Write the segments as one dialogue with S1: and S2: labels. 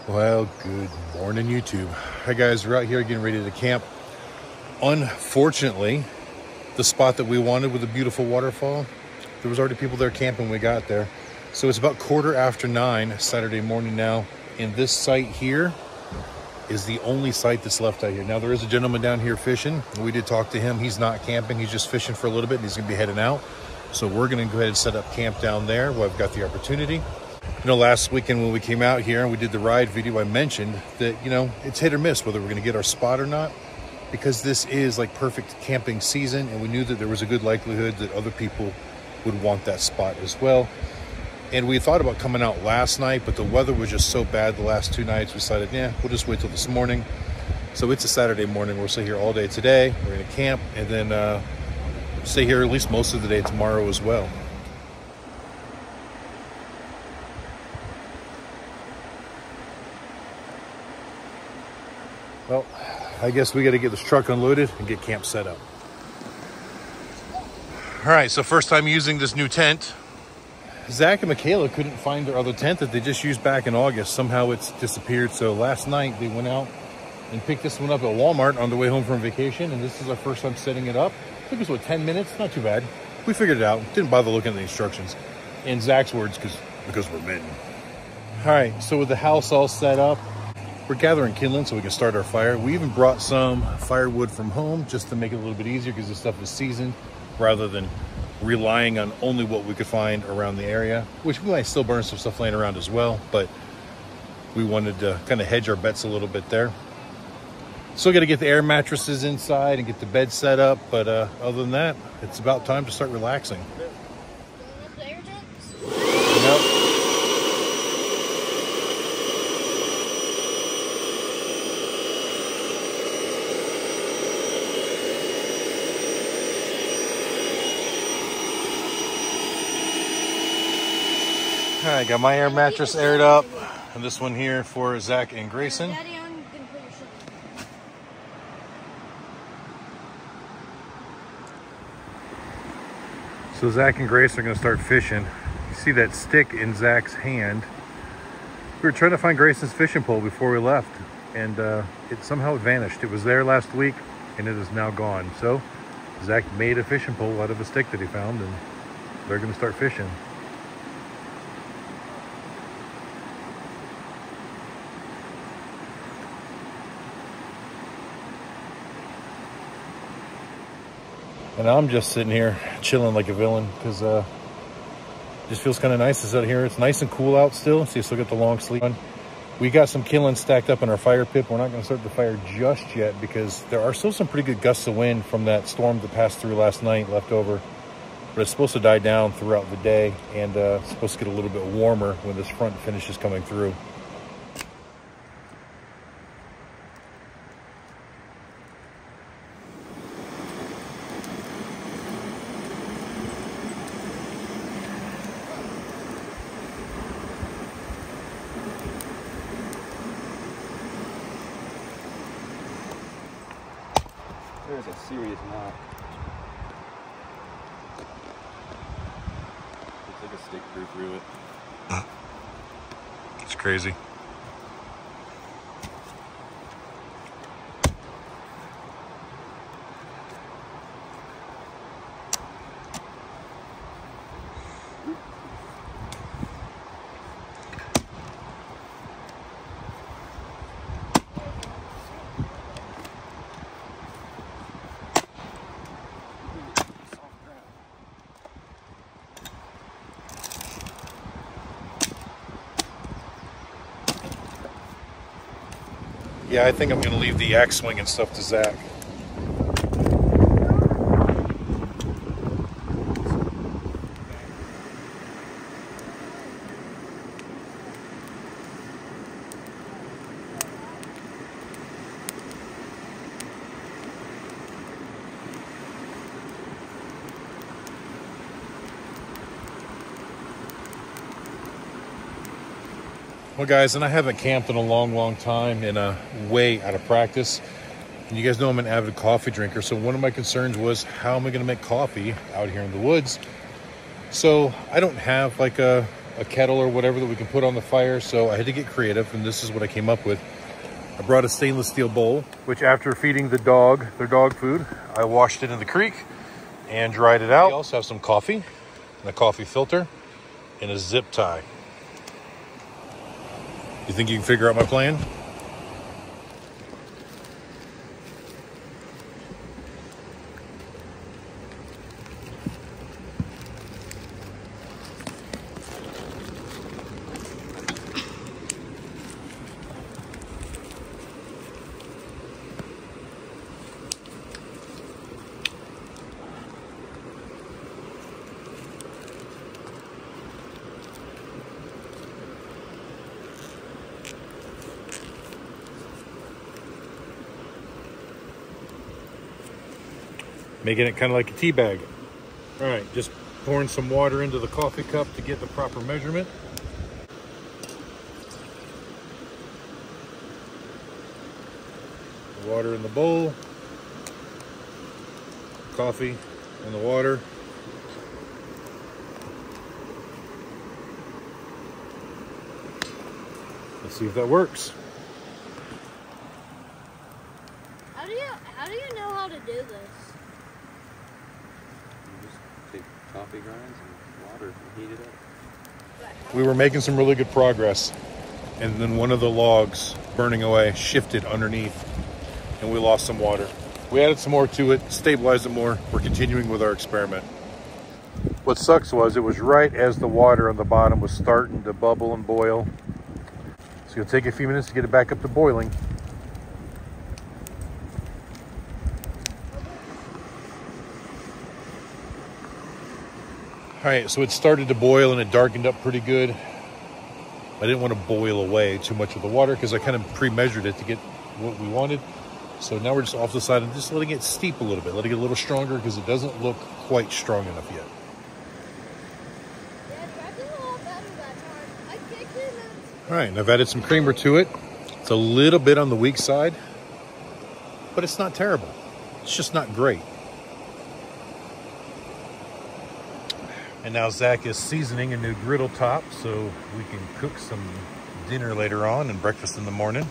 S1: Well, good morning, YouTube. Hi guys, we're out here getting ready to camp. Unfortunately, the spot that we wanted with a beautiful waterfall, there was already people there camping when we got there. So it's about 9:15 Saturday morning now, and this site here is the only site that's left out here. Now there is a gentleman down here fishing. We did talk to him. He's not camping, he's just fishing for a little bit, and he's gonna be heading out. So we're gonna go ahead and set up camp down there where I've got the opportunity. You know, last weekend when we came out here and we did the ride video, I mentioned that, you know, it's hit or miss whether we're going to get our spot or not, because this is like perfect camping season, and we knew that there was a good likelihood that other people would want that spot as well. And we thought about coming out last night, but the weather was just so bad the last 2 nights, we decided, yeah, we'll just wait till this morning. So it's a Saturday morning. We'll stay here all day today. We're going to camp and then stay here at least most of the day tomorrow as well. Well, I guess we got to get this truck unloaded and get camp set up. All right, so first time using this new tent. Zach and Michaela couldn't find their other tent that they just used back in August. Somehow it's disappeared. So last night they went out and picked this one up at Walmart on the way home from vacation. And this is our first time setting it up. It took us, what, 10 minutes? Not too bad. We figured it out. Didn't bother looking at the instructions. In Zach's words, because we're men. All right, so with the house all set up, we're gathering kindling so we can start our fire. We even brought some firewood from home just to make it a little bit easier because this stuff is seasoned, rather than relying on only what we could find around the area, which we might still burn some stuff laying around as well, but we wanted to kind of hedge our bets a little bit there. Still got to get the air mattresses inside and get the bed set up, but other than that, it's about time to start relaxing. Yep. I got my air mattress aired up, and this one here for Zach and Grayson. So Zach and Grayson are going to start fishing. You see that stick in Zach's hand. We were trying to find Grayson's fishing pole before we left, and it somehow vanished. It was there last week, and it is now gone. So Zach made a fishing pole out of a stick that he found, and they're going to start fishing. And I'm just sitting here chilling like a villain because it just feels kind of nice to sit here. It's nice and cool out still. See, I still got the long sleeve on. We got some kindling stacked up in our fire pit. We're not going to start the fire just yet because there are still some pretty good gusts of wind from that storm that passed through last night left over. But it's supposed to die down throughout the day, and it's supposed to get a little bit warmer when this front finishes coming through.
S2: There's a serious knot. Looks like a stick through it.
S1: It's crazy. Yeah, I think I'm going to leave the axe swing and stuff to Zach. Well, guys, and I haven't camped in a long time and way out of practice. And you guys know I'm an avid coffee drinker, so one of my concerns was, how am I going to make coffee out here in the woods? So I don't have like a a kettle or whatever that we can put on the fire. So I had to get creative, and this is what I came up with. I brought a stainless steel bowl, which after feeding the dog their dog food, I washed it in the creek and dried it out. We also have some coffee and a coffee filter and a zip tie. You think you can figure out my plan? Making it kind of like a tea bag. All right, just pouring some water into the coffee cup to get the proper measurement. Water in the bowl, coffee in the water. Let's see if that works.
S3: How do you know how to do this?
S2: Take coffee grinds and water and heat it up.
S1: We were making some really good progress, and then one of the logs burning away shifted underneath, and we lost some water. We added some more to it, stabilized it more. We're continuing with our experiment. What sucks was it was right as the water on the bottom was starting to bubble and boil. So it'll take a few minutes to get it back up to boiling. All right, so it started to boil and it darkened up pretty good. I didn't want to boil away too much of the water because I kind of pre-measured it to get what we wanted. So now we're just off the side and just letting it steep a little bit, letting it a little stronger because it doesn't look quite strong enough yet. All right, and I've added some creamer to it. It's a little bit on the weak side, but it's not terrible. It's just not great. And now Zach is seasoning a new griddle top so we can cook some dinner later on and breakfast in the morning.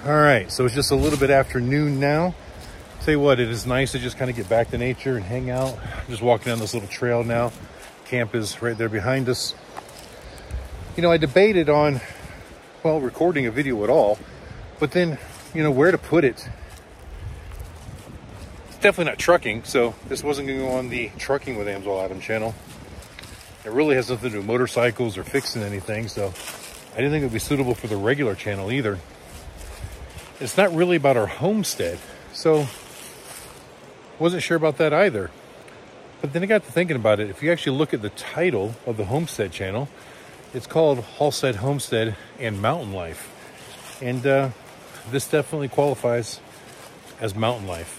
S1: All right, so it's just a little bit after noon now. Tell you what, it is nice to just kind of get back to nature and hang out. I'm just walking down this little trail now. Camp is right there behind us. You know, I debated on, well, recording a video at all, but then, you know, where to put it. Definitely not trucking, so this wasn't going to go on the Trucking with Amswell Adam channel. It really has nothing to do with motorcycles or fixing anything, so I didn't think it would be suitable for the regular channel either. It's not really about our homestead, so wasn't sure about that either. But then I got to thinking about it. If you actually look at the title of the homestead channel, it's called Halstead Homestead and Mountain Life. And this definitely qualifies as mountain life.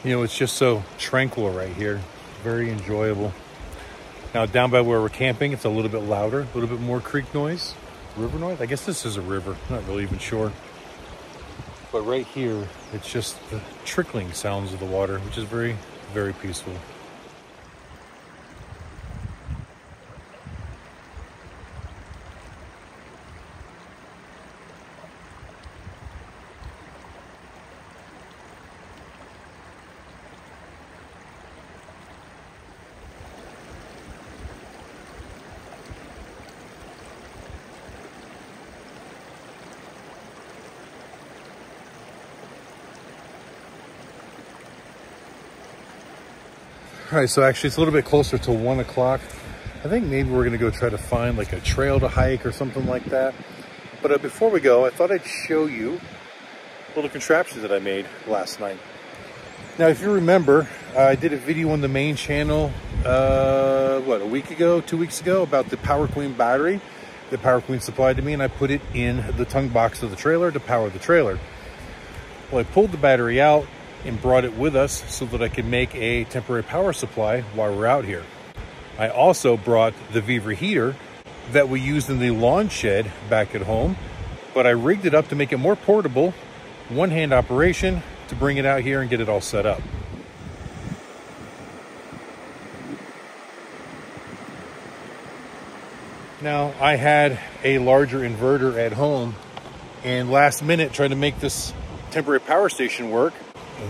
S1: You know, it's just so tranquil right here. Very enjoyable. Now down by where we're camping, it's a little bit louder, a little bit more creek noise, river noise. I guess this is a river, not really even sure. But right here, it's just the trickling sounds of the water, which is very, very peaceful. All right, so actually it's a little bit closer to 1 o'clock. I think maybe we're gonna go try to find like a trail to hike or something like that. But before we go, I thought I'd show you little contraptions that I made last night. Now, if you remember, I did a video on the main channel, what, a week ago, 2 weeks ago, about the Power Queen battery. that Power Queen supplied to me, and I put it in the tongue box of the trailer to power the trailer. Well, I pulled the battery out and brought it with us so that I could make a temporary power supply while we're out here. I also brought the Viver heater that we used in the lawn shed back at home, but I rigged it up to make it more portable, one-hand operation, to bring it out here and get it all set up. Now, I had a larger inverter at home, and last minute trying to make this temporary power station work,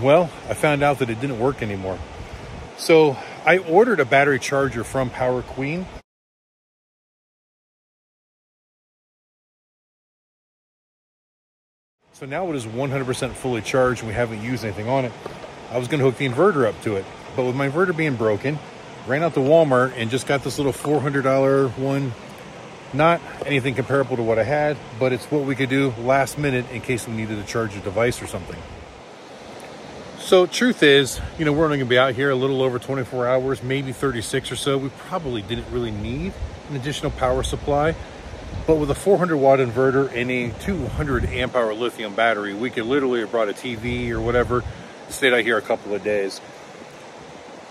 S1: well, I found out that it didn't work anymore. So I ordered a battery charger from Power Queen. So now it is 100% fully charged and we haven't used anything on it. I was going to hook the inverter up to it, but with my inverter being broken, ran out to Walmart and just got this little $400 one. Not anything comparable to what I had, but it's what we could do last minute in case we needed to charge a device or something. So truth is, you know, we're only gonna be out here a little over 24 hours, maybe 36 or so. We probably didn't really need an additional power supply, but with a 400 watt inverter and a 200 amp hour lithium battery, we could literally have brought a TV or whatever, stayed out here a couple of days.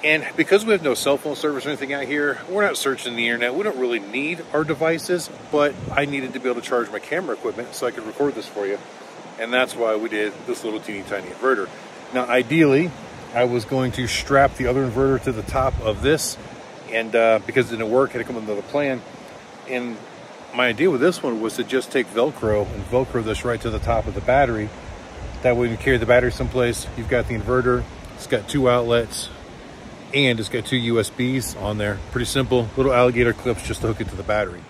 S1: And because we have no cell phone service or anything out here, we're not searching the internet. We don't really need our devices, but I needed to be able to charge my camera equipment so I could record this for you. And that's why we did this little teeny tiny inverter. Now, ideally, I was going to strap the other inverter to the top of this, and because it didn't work, I had to come up with another plan. And my idea with this one was to just take Velcro and Velcro this right to the top of the battery. That way, when you carry the battery someplace, you've got the inverter, it's got 2 outlets, and it's got 2 USBs on there. Pretty simple, little alligator clips just to hook it to the battery.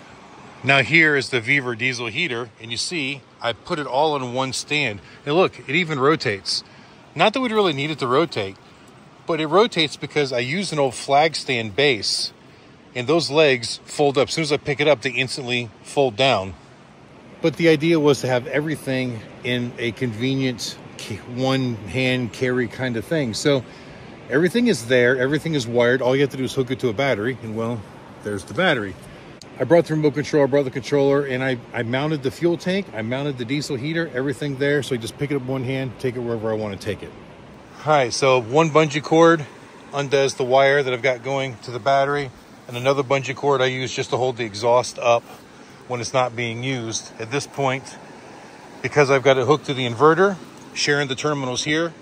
S1: Now here is the Viver diesel heater, and you see I put it all on one stand. And look, it even rotates. Not that we'd really need it to rotate, but it rotates because I used an old flag stand base, and those legs fold up. As soon as I pick it up, they instantly fold down. But the idea was to have everything in a convenient one-hand carry kind of thing. So everything is there, everything is wired. All you have to do is hook it to a battery, and well, there's the battery. I brought the remote control, I brought the controller, and I mounted the fuel tank, I mounted the diesel heater, everything there. So I just pick it up one hand, take it wherever I want to take it. All right, so one bungee cord undoes the wire that I've got going to the battery, and another bungee cord I use just to hold the exhaust up when it's not being used. At this point, because I've got it hooked to the inverter, sharing the terminals here,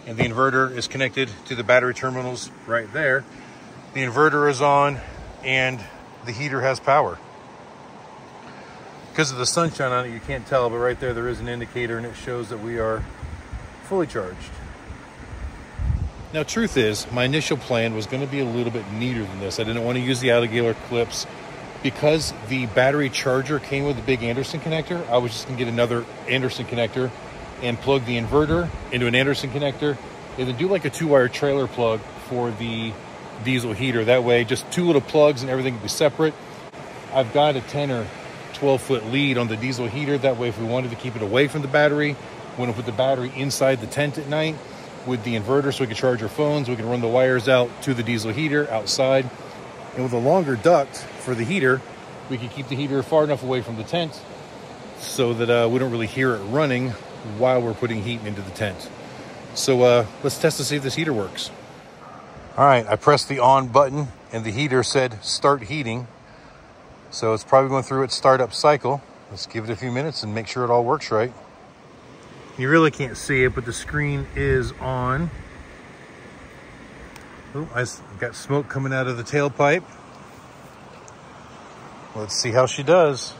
S1: and the inverter is connected to the battery terminals right there. The inverter is on and the heater has power. Because of the sunshine on it, you can't tell, but right there is an indicator and it shows that we are fully charged. Now, truth is, my initial plan was going to be a little bit neater than this. I didn't want to use the alligator clips. Because the battery charger came with a big Anderson connector, I was just going to get another Anderson connector and plug the inverter into an Anderson connector, and then do like a 2-wire trailer plug for the diesel heater. That way, just 2 little plugs and everything will be separate. I've got a 10 or 12 foot lead on the diesel heater. That way, if we wanted to keep it away from the battery, we want to put the battery inside the tent at night with the inverter so we can charge our phones. We can run the wires out to the diesel heater outside. And with a longer duct for the heater, we can keep the heater far enough away from the tent so that we don't really hear it running while we're putting heat into the tent. So let's test to see if this heater works. All right, I pressed the on button and the heater said start heating. So it's probably going through its startup cycle. Let's give it a few minutes and make sure it all works right. You really can't see it, but the screen is on. Oh, I got smoke coming out of the tailpipe. Let's see how she does.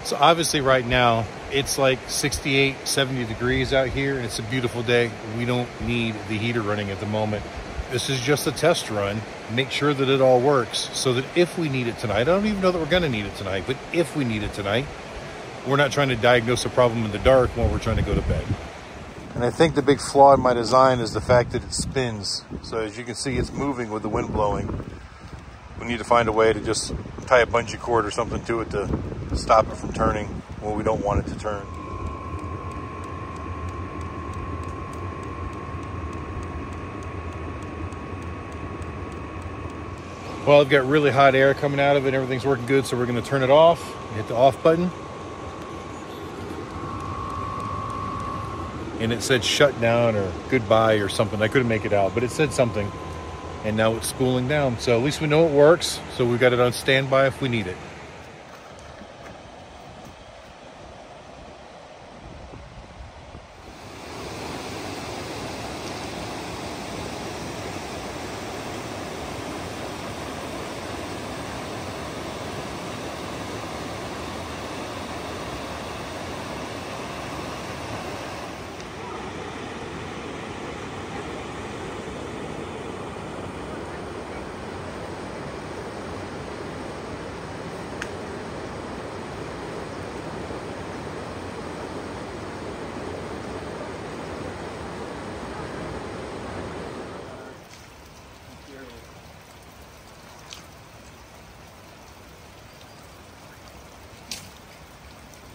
S1: So obviously right now, it's like 68, 70 degrees out here, and it's a beautiful day. We don't need the heater running at the moment. This is just a test run. Make sure that it all works so that if we need it tonight, I don't even know that we're gonna need it tonight, but if we need it tonight, we're not trying to diagnose a problem in the dark while we're trying to go to bed. And I think the big flaw in my design is the fact that it spins. So as you can see, it's moving with the wind blowing. We need to find a way to just tie a bungee cord or something to it to stop it from turning when we don't want it to turn. Well, I've got really hot air coming out of it. Everything's working good, so we're going to turn it off. Hit the off button. And it said shut down or goodbye or something. I couldn't make it out, but it said something. And now it's spooling down. So at least we know it works. So we've got it on standby if we need it.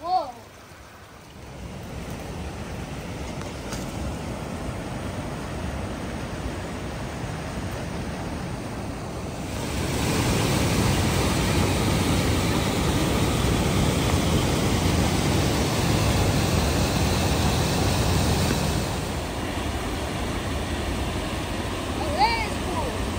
S3: Whoa. Oh, that is cool.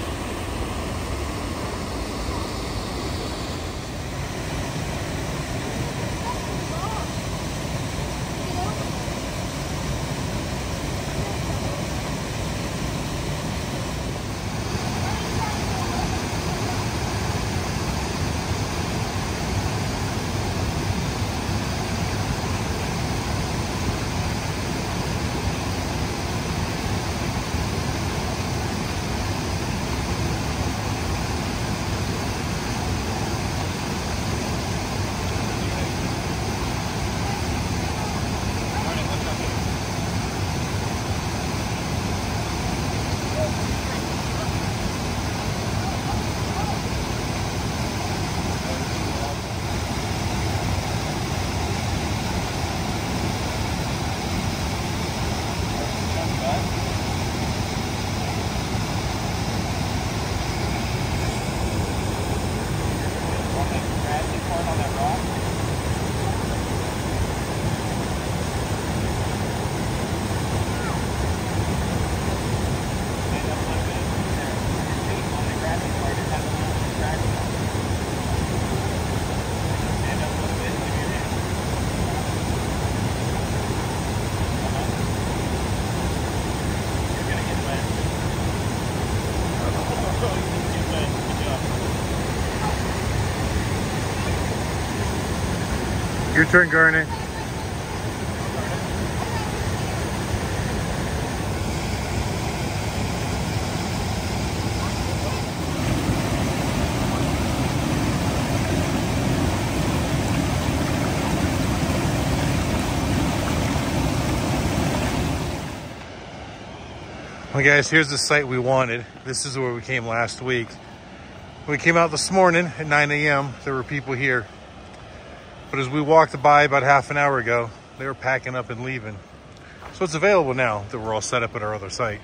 S1: Your turn, Garnet. Well, guys, here's the site we wanted. This is where we came last week. We came out this morning at 9 a.m. There were people here. But as we walked by about half an hour ago, they were packing up and leaving. So it's available now that we're all set up at our other site.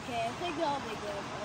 S3: Okay, I think that'll be good.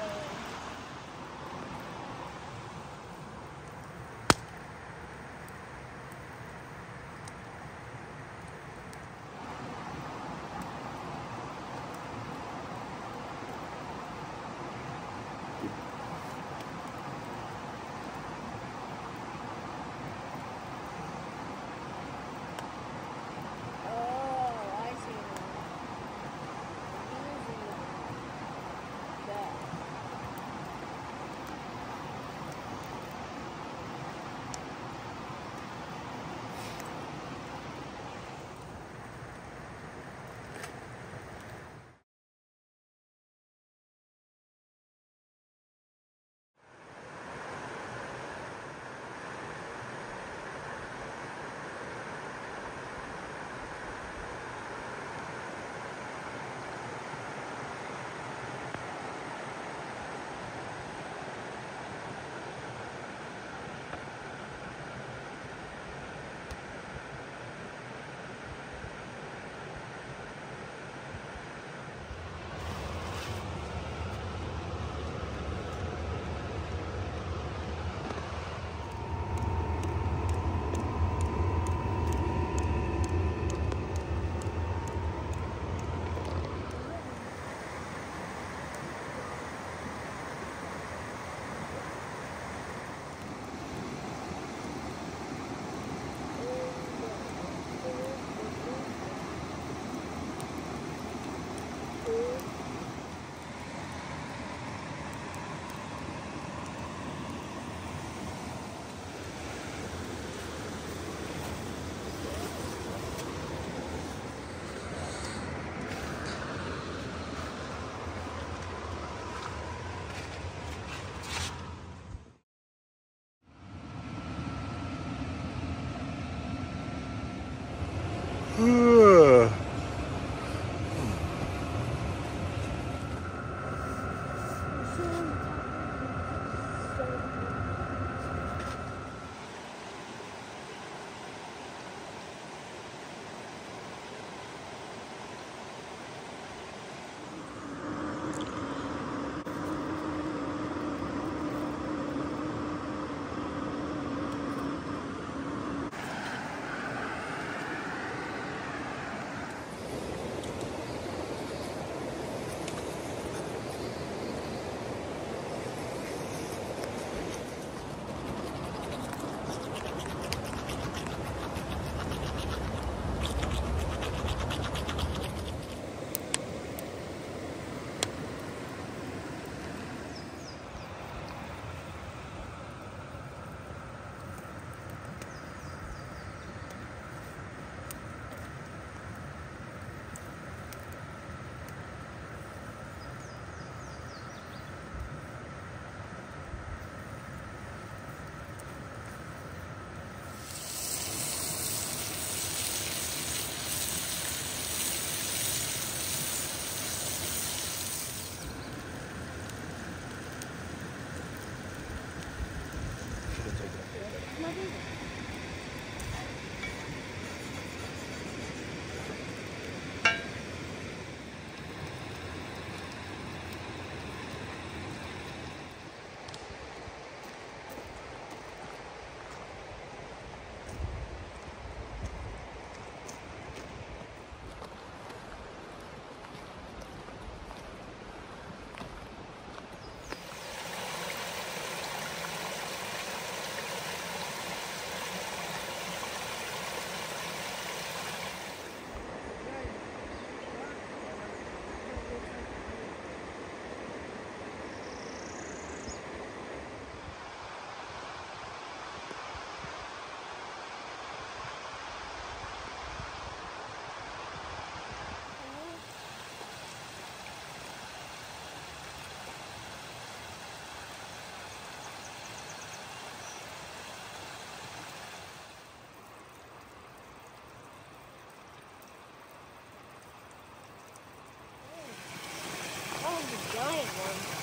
S3: a giant one.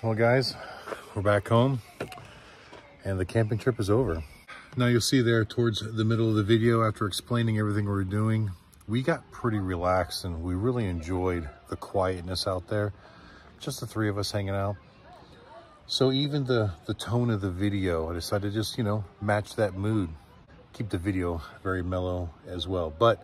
S1: Well guys, we're back home and the camping trip is over. Now you'll see there towards the middle of the video, after explaining everything we were doing, we got pretty relaxed and we really enjoyed the quietness out there. Just the three of us hanging out. So even the tone of the video, I decided to just, match that mood. Keep the video very mellow as well. But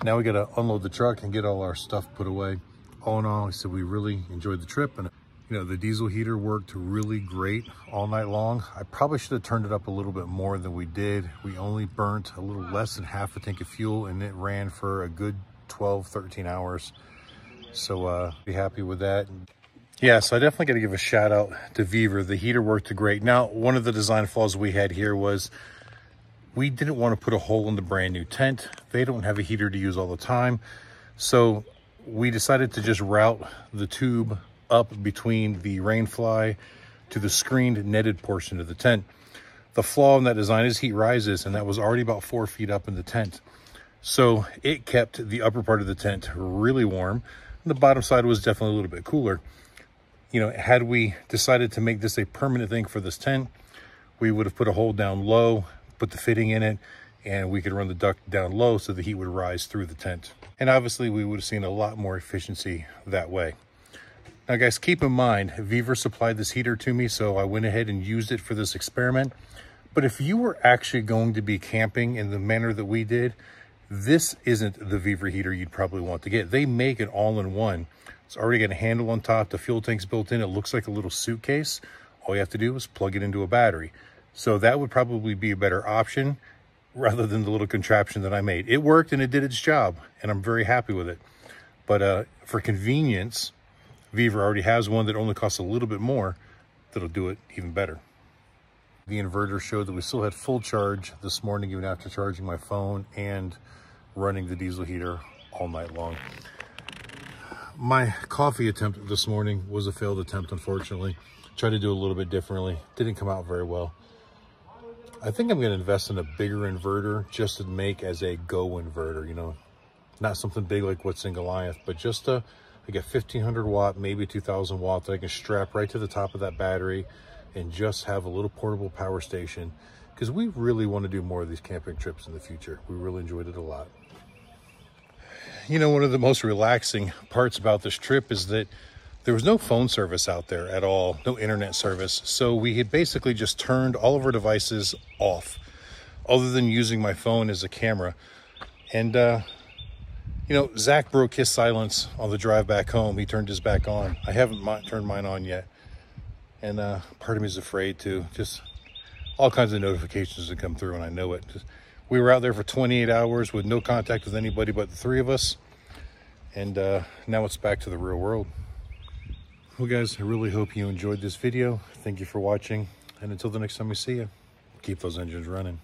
S1: now we got to unload the truck and get all our stuff put away. All in all, I said we really enjoyed the trip, and the diesel heater worked really great all night long. I probably should have turned it up a little bit more than we did. We only burnt a little less than half a tank of fuel and it ran for a good 12, 13 hours. So be happy with that. Yeah, so I definitely got to give a shout out to Viver. The heater worked great. Now, one of the design flaws we had here was we didn't want to put a hole in the brand new tent. They don't have a heater to use all the time. So we decided to just route the tube up between the rain fly to the screened netted portion of the tent. The flaw in that design is heat rises, and that was already about 4 feet up in the tent. So it kept the upper part of the tent really warm. And the bottom side was definitely a little bit cooler. You know, had we decided to make this a permanent thing for this tent, we would have put a hole down low, put the fitting in it, and we could run the duct down low so the heat would rise through the tent. And obviously we would have seen a lot more efficiency that way. Now guys, keep in mind, Viver supplied this heater to me, so I went ahead and used it for this experiment. But if you were actually going to be camping in the manner that we did, this isn't the Viver heater you'd probably want to get. They make an all-in-one. It's already got a handle on top, the fuel tank's built in, it looks like a little suitcase. All you have to do is plug it into a battery. So that would probably be a better option rather than the little contraption that I made. It worked and it did its job, and I'm very happy with it. But for convenience, Viver already has one that only costs a little bit more that'll do it even better. The inverter showed that we still had full charge this morning, even after charging my phone and running the diesel heater all night long. My coffee attempt this morning was a failed attempt, unfortunately. Tried to do a little bit differently. Didn't come out very well. I think I'm going to invest in a bigger inverter just to make as a go inverter, you know, not something big like what's in Goliath, but just like a 1500 watt, maybe 2000 watt that I can strap right to the top of that battery and just have a little portable power station, because we really want to do more of these camping trips in the future. We really enjoyed it a lot. You know, one of the most relaxing parts about this trip is that there was no phone service out there at all, no internet service. So we had basically just turned all of our devices off, other than using my phone as a camera. And, you know, Zach broke his silence on the drive back home. He turned his back on. I haven't turned mine on yet. And part of me is afraid to. Just all kinds of notifications that come through, and I know it. We were out there for 28 hours with no contact with anybody but the three of us. And now it's back to the real world. Well guys, I really hope you enjoyed this video. Thank you for watching. And until the next time we see you, keep those engines running.